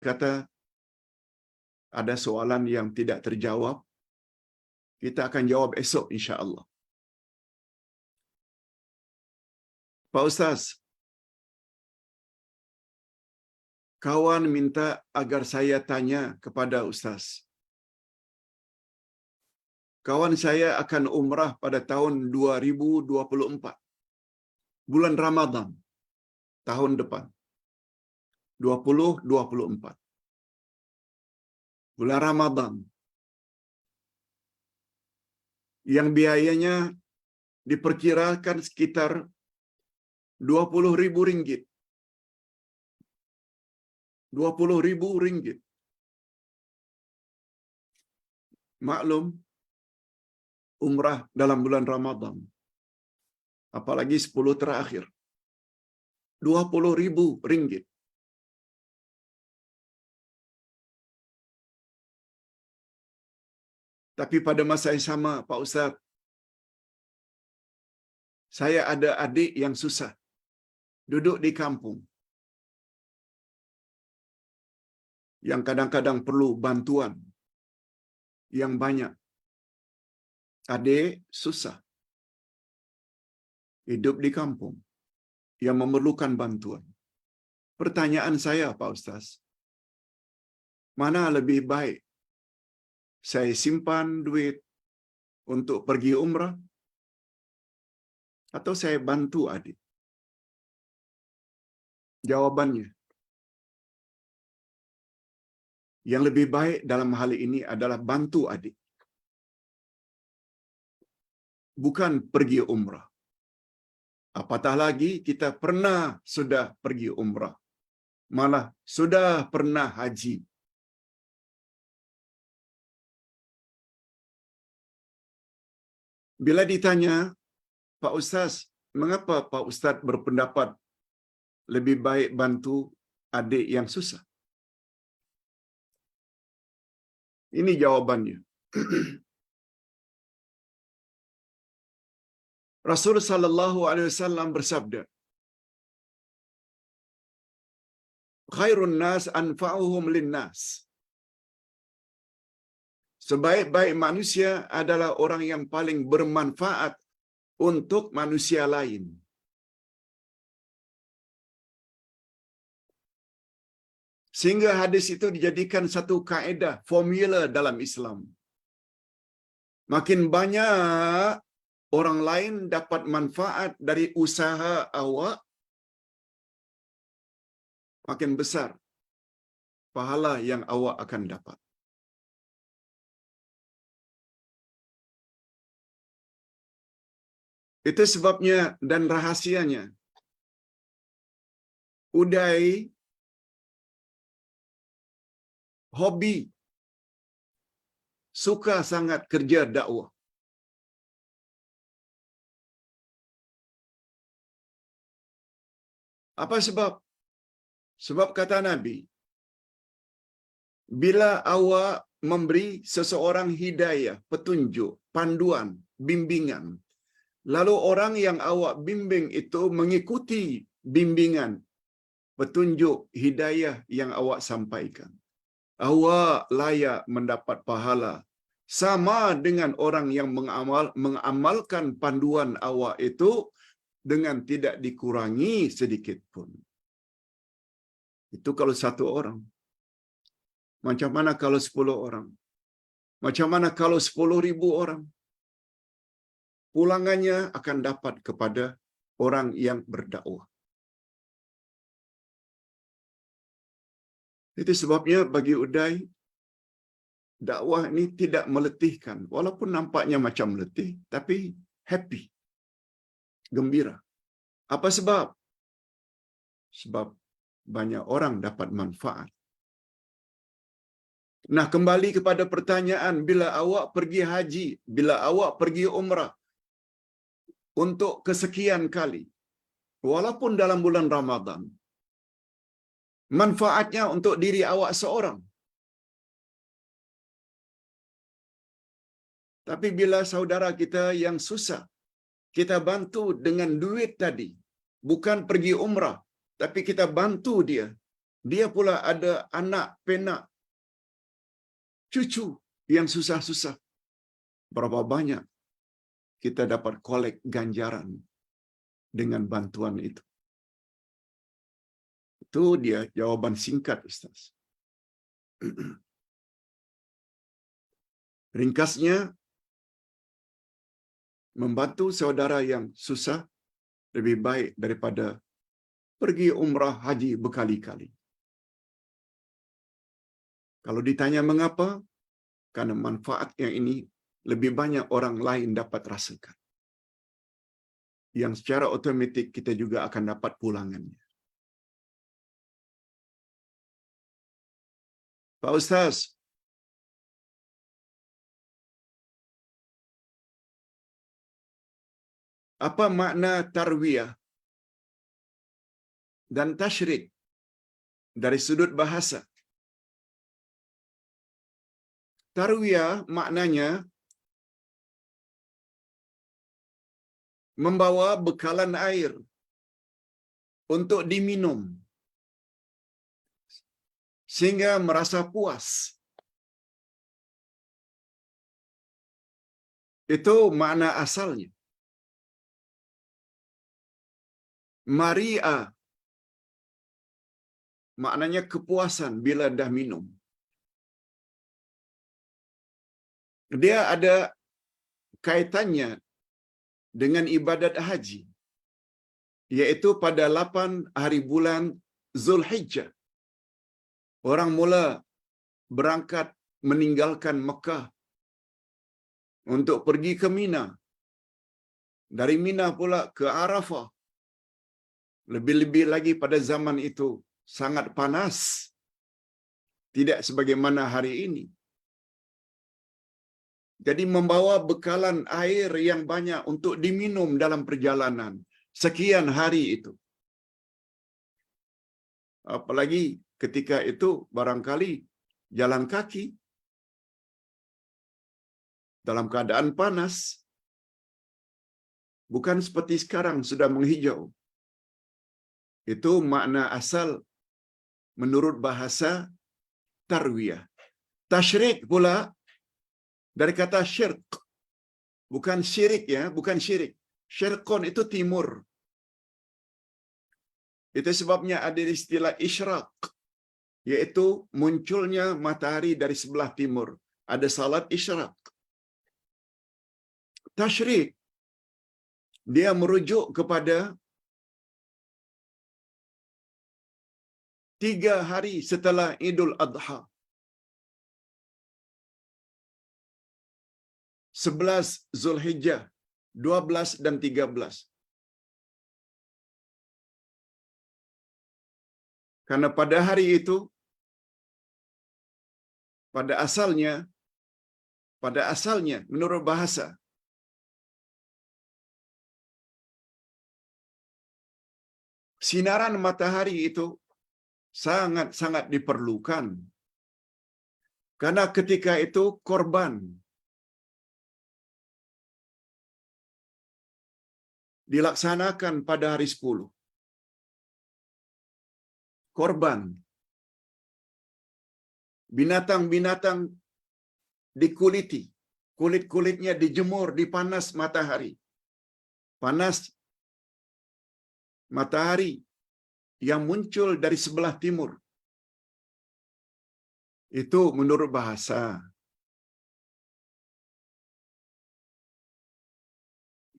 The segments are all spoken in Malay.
kata ada soalan yang tidak terjawab, kita akan jawab esok insya-Allah. Pak Ustaz, kawan minta agar saya tanya kepada Ustaz. Kawan saya akan umrah pada tahun 2024. Bulan Ramadan tahun depan. 2024. Bulan Ramadan. Yang biayanya diperkirakan sekitar 20.000 ringgit. 20.000 ringgit. Maklum, umrah dalam bulan Ramadan. Apalagi 10 terakhir. 20.000 ringgit. Tapi pada masa yang sama, Pak Ustaz, saya ada adik yang susah. Duduk di kampung. Yang kadang-kadang perlu bantuan yang banyak. Adik susah. Hidup di kampung. Yang memerlukan bantuan. Pertanyaan saya, Pak Ustaz. Mana lebih baik? Saya simpan duit untuk pergi umrah? Atau saya bantu adik? Jawabannya, yang lebih baik dalam hal ini adalah bantu adik. Bukan pergi umrah. Apatah lagi kita sudah pergi umrah. Malah sudah pernah haji. Bila ditanya, Pak Ustaz, mengapa Pak Ustaz berpendapat lebih baik bantu adik yang susah? Ini jawabannya. Rasul sallallahu alaihi wasallam bersabda, "Khairun nas anfa'uhum linnas." Sebaik-baik manusia adalah orang yang paling bermanfaat untuk manusia lain. Sehingga hadis itu dijadikan satu kaedah, formula dalam Islam. Makin banyak orang lain dapat manfaat dari usaha awak, makin besar pahala yang awak akan dapat. Itu sebabnya dan rahasianya. Uday hobi, suka sangat kerja dakwah. Apa sebab? Sebab kata Nabi, bila awak memberi seseorang hidayah, petunjuk, panduan, bimbingan, lalu orang yang awak bimbing itu mengikuti bimbingan, petunjuk, hidayah yang awak sampaikan, awak layak mendapat pahala sama dengan orang yang mengamalkan panduan awak itu dengan tidak dikurangi sedikit pun. Itu kalau satu orang. Macam mana kalau 10 orang? Macam mana kalau 10.000 orang? Pulangannya akan dapat kepada orang yang berdakwah. Itu sebabnya bagi Uday, dakwah ini tidak meletihkan. Walaupun nampaknya macam letih, tapi happy. Gembira. Apa sebab? Sebab banyak orang dapat manfaat. Nah, kembali kepada pertanyaan, bila awak pergi haji, bila awak pergi umrah, untuk kesekian kali, walaupun dalam bulan Ramadan, manfaatnya untuk diri awak seorang. Tapi bila saudara kita yang susah, kita bantu dengan duit tadi, bukan pergi umrah, tapi kita bantu dia, Dia pula ada anak, penak, cucu yang susah-susah. Berapa banyak kita dapat kolek ganjaran dengan bantuan itu? Itu dia jawaban singkat, Ustaz. Ringkasnya, membantu saudara yang susah lebih baik daripada pergi umrah haji berkali-kali. Kalau ditanya mengapa, karena manfaat yang ini lebih banyak orang lain dapat rasakan. Yang secara otomatik kita juga akan dapat pulangannya. Pak Ustaz, apa makna tarwiyah dan tasyrik dari sudut bahasa? Tarwiyah maknanya membawa bekalan air untuk diminum sehingga merasa puas. Itu makna asalnya. Maria maknanya kepuasan bila dah minum. Dia ada kaitannya dengan ibadat haji, yaitu pada 8 hari bulan Zulhijjah. Orang mula berangkat meninggalkan Mekah untuk pergi ke Mina. Dari Mina pula ke Arafah. Lebih-lebih lagi pada zaman itu sangat panas. Tidak sebagaimana hari ini. Jadi membawa bekalan air yang banyak untuk diminum dalam perjalanan sekian hari itu. Apalagi ketika itu barangkali jalan kaki dalam keadaan panas. Bukan seperti sekarang sudah menghijau. Itu makna asal menurut bahasa tarwiyah. Tasyrik pula dari kata syirk. Bukan syirik ya, bukan syirik. Syirkon itu timur. Itu sebabnya ada istilah isyraq, yaitu munculnya matahari dari sebelah timur. Ada salat isyraq. Tasyrik, dia merujuk kepada 3 hari setelah Idul Adha. 11 Zulhijjah, 12 dan 13. Karena pada hari itu, pada asalnya menurut bahasa, sinaran matahari itu sangat-sangat diperlukan. Karena ketika itu korban dilaksanakan pada hari 10. Korban. Binatang-binatang dikuliti. Kulit-kulitnya dijemur di panas matahari. Panas matahari yang muncul dari sebelah timur. Itu menurut bahasa.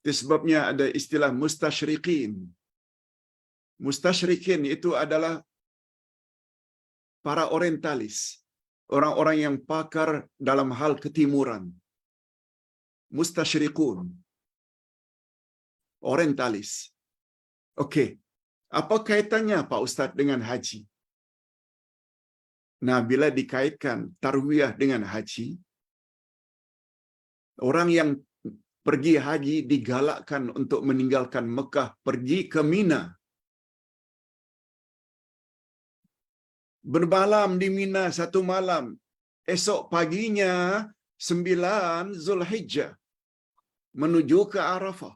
Itu sebabnya ada istilah mustasyriqin. Mustasyriqin itu adalah para orientalis. Orang-orang yang pakar dalam hal ketimuran. Mustasyriqun. Orientalis. Okey. Apa kaitannya Pak Ustaz dengan haji? Nah, bila dikaitkan tarwiyah dengan haji, orang yang pergi haji digalakkan untuk meninggalkan Mekah, pergi ke Mina. Bermalam di Mina 1 malam. Esok paginya 9 Zulhijjah menuju ke Arafah.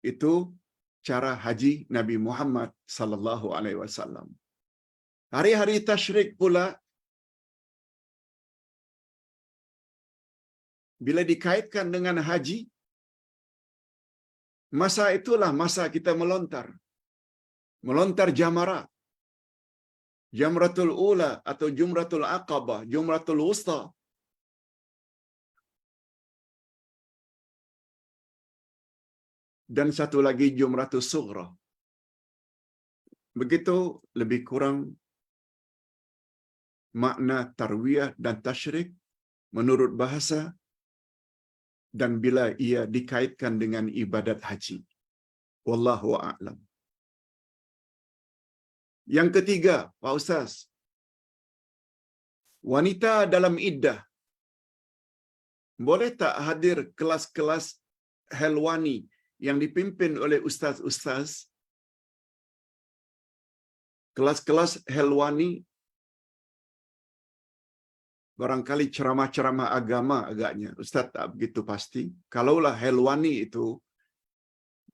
Itu cara haji Nabi Muhammad sallallahu alaihi wasallam. Hari-hari tasyrik pula bila dikaitkan dengan haji, masa itulah masa kita melontar. Melontar jamarat. Jamratul Ula atau Jumratul Aqabah, Jumratul Wusta. Dan satu lagi Jumratul Sughra. Begitu lebih kurang makna tarwiyah dan tasyrik menurut bahasa dan bila ia dikaitkan dengan ibadat haji. Wallahu a'lam. Yang ketiga, Pak Ustaz, wanita dalam iddah boleh tak hadir kelas-kelas helwani yang dipimpin oleh ustaz-ustaz? Kelas-kelas helwani barangkali ceramah-ceramah agama agaknya. Ustaz tak begitu pasti. Kalaulah helwani itu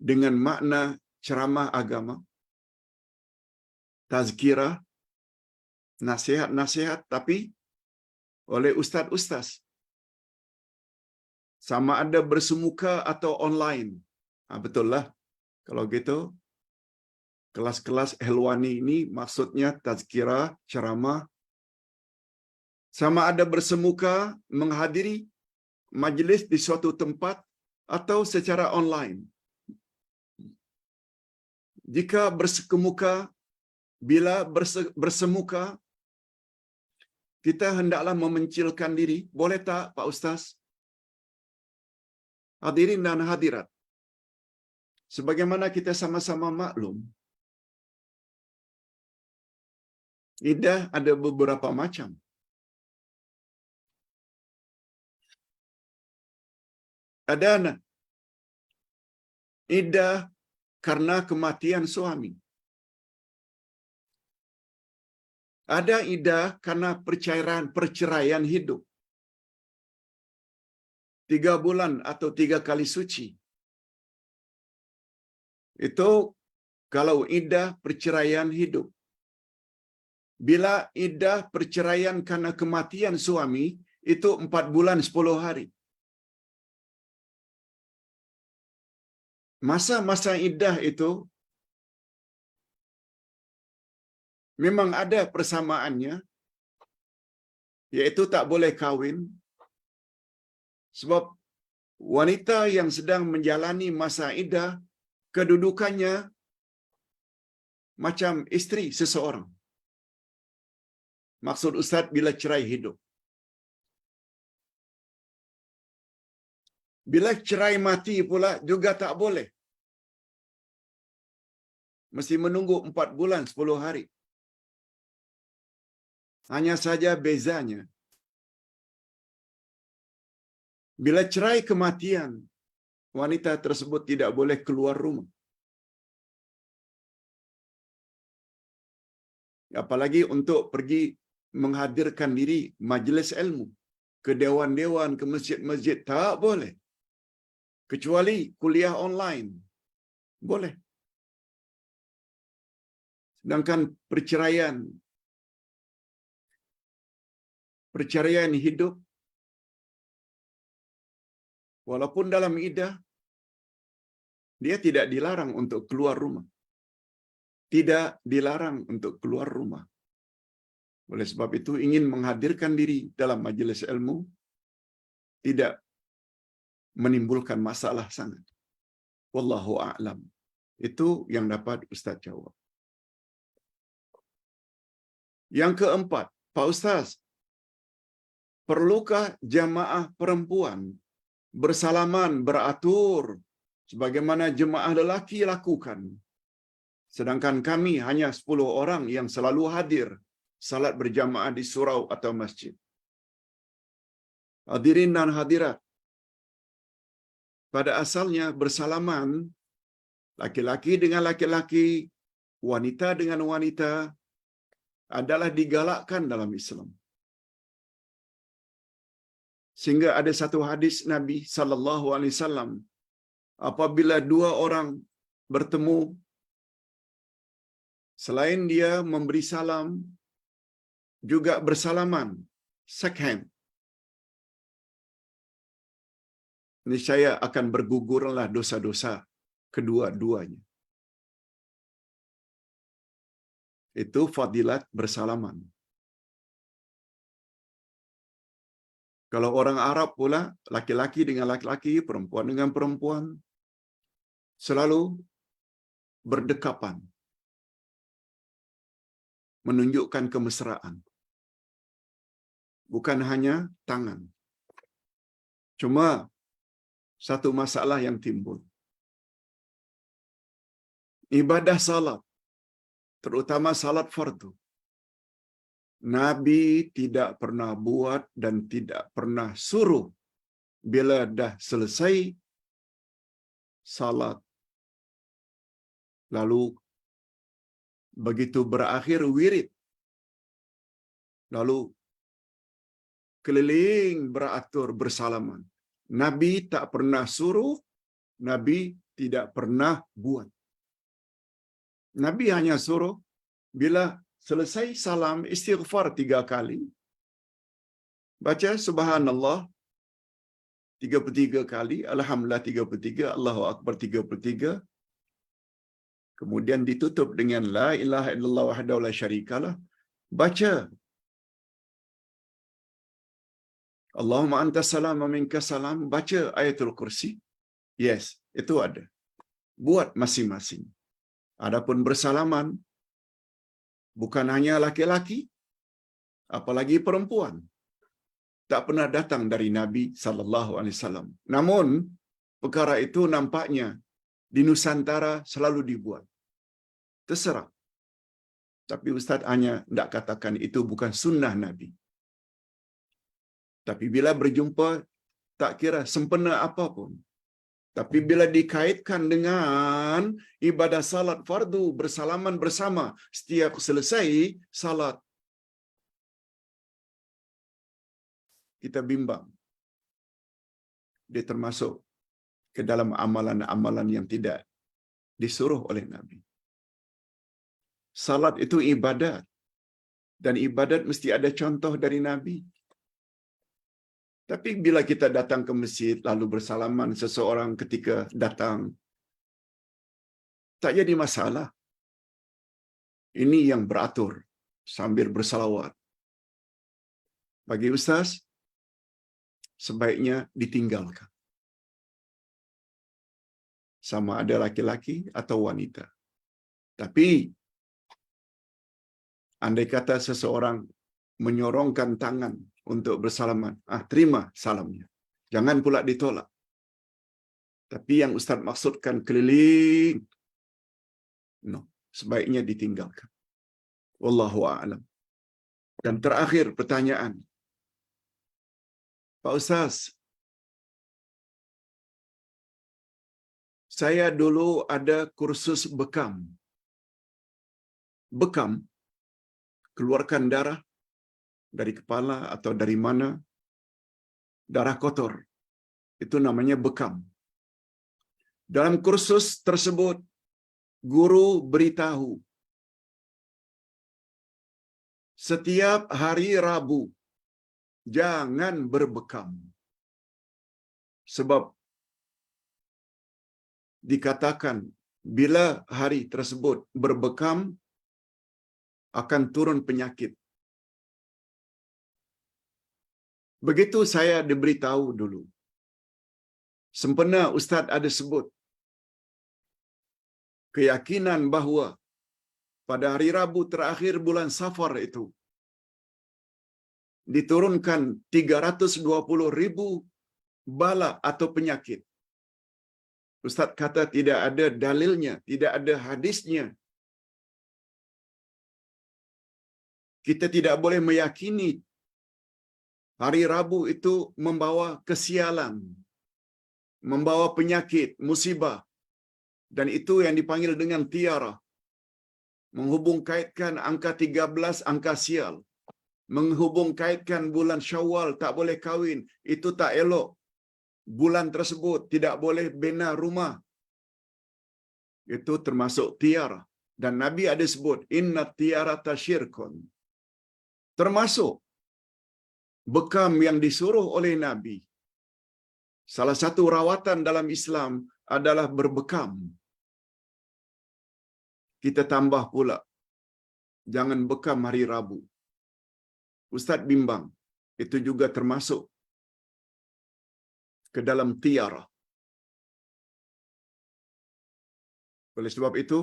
dengan makna ceramah agama, tazkirah, nasihat-nasihat, tapi oleh ustaz-ustaz. Sama ada bersemuka atau online. Betul lah. Kalau gitu, kelas-kelas helwani ini maksudnya tazkirah, ceramah, sama ada bersemuka menghadiri majlis di suatu tempat atau secara online. Jika bersemuka, bila bersemuka, kita hendaklah memencilkan diri. Boleh tak, Pak Ustaz? Hadirin dan hadirat, sebagaimana kita sama-sama maklum, iddah ada beberapa macam. Ada iddah karena kematian suami. Ada iddah karena perceraian hidup. 3 bulan atau 3 kali suci. Itu kalau iddah perceraian hidup. Bila iddah perceraian karena kematian suami, itu 4 bulan 10 hari. Masa-masa iddah itu memang ada persamaannya, yaitu tak boleh kahwin, sebab wanita yang sedang menjalani masa iddah, kedudukannya macam isteri seseorang. Maksud Ustaz bila cerai hidup. Bila cerai mati pula juga tak boleh. Mesti menunggu 4 bulan 10 hari. Hanya saja bezanya, bila cerai kematian, wanita tersebut tidak boleh keluar rumah. Apalagi untuk pergi menghadirkan diri majlis ilmu, ke dewan-dewan, ke masjid-masjid, tak boleh. Kecuali kuliah online, boleh. Sedangkan perceraian hidup, walaupun dalam iddah, dia tidak dilarang untuk keluar rumah. Tidak dilarang untuk keluar rumah. Oleh sebab itu, ingin menghadirkan diri dalam majelis ilmu tidak menimbulkan masalah sangat. Wallahu a'lam. Itu yang dapat Ustaz jawab. Yang keempat, Pak Ustaz, perlukah jamaah perempuan bersalaman, beratur sebagaimana jemaah lelaki lakukan? Sedangkan kami hanya 10 orang yang selalu hadir salat berjamaah di surau atau masjid. Hadirin dan hadirat, pada asalnya bersalaman laki-laki dengan laki-laki, wanita dengan wanita adalah digalakkan dalam Islam. Sehingga ada satu hadis Nabi sallallahu alaihi wasallam apabila dua orang bertemu, selain dia memberi salam, juga bersalaman, shake hand, niscaya akan bergugurlah dosa-dosa kedua-duanya. Itu fadilat bersalaman. Kalau orang Arab pula, laki-laki dengan laki-laki, perempuan dengan perempuan, selalu berdekapan, menunjukkan kemesraan. Bukan hanya tangan. Cuma satu masalah yang timbul. Ibadah salat, terutama salat fardu, Nabi tidak pernah buat dan tidak pernah suruh bila dah selesai salat, lalu begitu berakhir wirid, lalu keliling beratur bersalaman. Nabi tak pernah suruh, Nabi tidak pernah buat. Nabi hanya suruh bila selesai salam istighfar 3 kali, baca subhanallah 33 kali, alhamdulillah 33, Allahu akbar 33, kemudian ditutup dengan la ilaha illallah wahdahu la syarikalah, baca Allahumma antas salam wa minkas salam, baca ayatul kursi. Yes, itu ada. Buat masing-masing. Adapun bersalaman, bukan hanya laki-laki, apalagi perempuan, tak pernah datang dari Nabi sallallahu alaihi wasallam. Namun perkara itu nampaknya di Nusantara selalu dibuat. Terserah. Tapi Ustaz hanya tidak katakan itu bukan sunnah Nabi. Tapi bila berjumpa, tak kira sempena apapun. Tapi bila dikaitkan dengan ibadah salat fardu, bersalaman bersama setiap selesai salat, kita bimbang. Dia termasuk ke dalam amalan-amalan yang tidak disuruh oleh Nabi. Salat itu ibadat. Dan ibadat mesti ada contoh dari Nabi. Tapi bila kita datang ke masjid, lalu bersalaman seseorang ketika datang, tak jadi masalah. Ini yang beratur sambil bersalawat. Bagi Ustaz, sebaiknya ditinggalkan. Sama ada laki-laki atau wanita. Tapi, andai kata seseorang menyorongkan tangan untuk bersalaman, terima salamnya. Jangan pula ditolak. Tapi yang Ustaz maksudkan keliling, no, sebaiknya ditinggalkan. Wallahu a'lam. Dan terakhir pertanyaan. Pak Ustaz, saya dulu ada kursus bekam. Bekam, keluarkan darah dari kepala atau dari mana, darah kotor. Itu namanya bekam. Dalam kursus tersebut, guru beritahu, setiap hari Rabu, jangan berbekam. Sebab dikatakan, bila hari tersebut berbekam, akan turun penyakit. Begitu saya diberitahu dulu. Sempena Ustaz ada sebut keyakinan bahawa pada hari Rabu terakhir bulan Safar itu diturunkan 320,000 bala atau penyakit. Ustaz kata tidak ada dalilnya, tidak ada hadisnya. Kita tidak boleh meyakini hari Rabu itu membawa kesialan, membawa penyakit, musibah. Dan itu yang dipanggil dengan tiara. Menghubung kaitkan angka 13, angka sial. Menghubung kaitkan bulan Syawal tak boleh kahwin, itu tak elok. bulan tersebut, tidak boleh bina rumah. Itu termasuk tiara. Dan Nabi ada sebut, inna tiarata syirkun. Termasuk bekam yang disuruh oleh Nabi. Salah satu rawatan dalam Islam adalah berbekam. Kita tambah pula, jangan bekam hari Rabu. Ustaz bimbang, itu juga termasuk ke dalam tiara. Oleh sebab itu,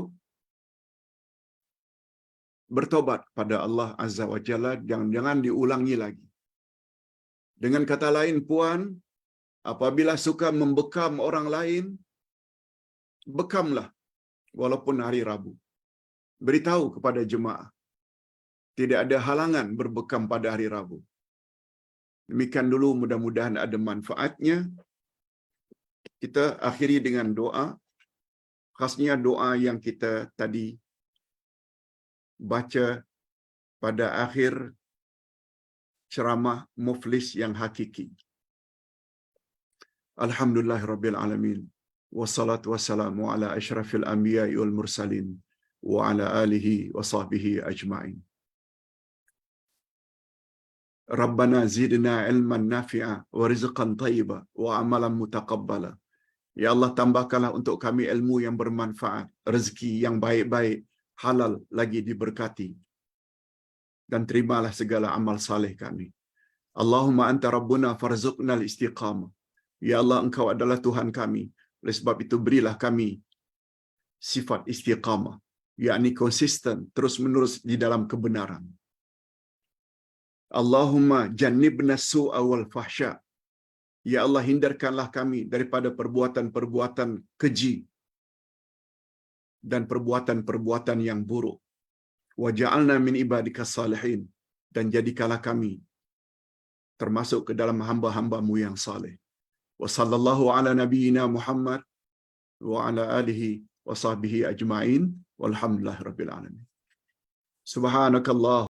bertobat pada Allah Azza wa Jalla, jangan diulangi lagi. Dengan kata lain, puan, apabila suka membekam orang lain, bekamlah walaupun hari Rabu. Beritahu kepada jemaah, tidak ada halangan berbekam pada hari Rabu. Demikian dulu, mudah-mudahan ada manfaatnya. Kita akhiri dengan doa, khasnya doa yang kita tadi baca pada akhir ceramah muflis yang hakiki. Alhamdulillahirabbil alamin. Wassalatu wassalamu ala asyrafil anbiya'i wal mursalin wa ala alihi wa sahbihi ajma'in. Rabbana zidna ilman nafi'a wa rizqan thayyiba wa amalan mutaqabbala. Ya Allah, tambahkanlah untuk kami ilmu yang bermanfaat, rezeki yang baik-baik, halal lagi diberkati. Dan terimalah segala amal saleh kami. Allahumma anta rabbuna farzuqna al-istiqamah. Ya Allah, Engkau adalah Tuhan kami. Oleh sebab itu berilah kami sifat istiqamah, yakni konsisten, terus-menerus di dalam kebenaran. Allahumma jannibna su'a wal fahsya. Ya Allah, hindarkanlah kami daripada perbuatan-perbuatan keji dan perbuatan-perbuatan yang buruk. Waja'alna min ibadikas salihin. Dan jadikanlah kami termasuk ke dalam hamba-hambamu yang saleh. Wa sallallahu ala nabiyyina Muhammad wa ala alihi wa sahbihi ajma'in. Walhamdulillahirabbil alamin. Subhanakallah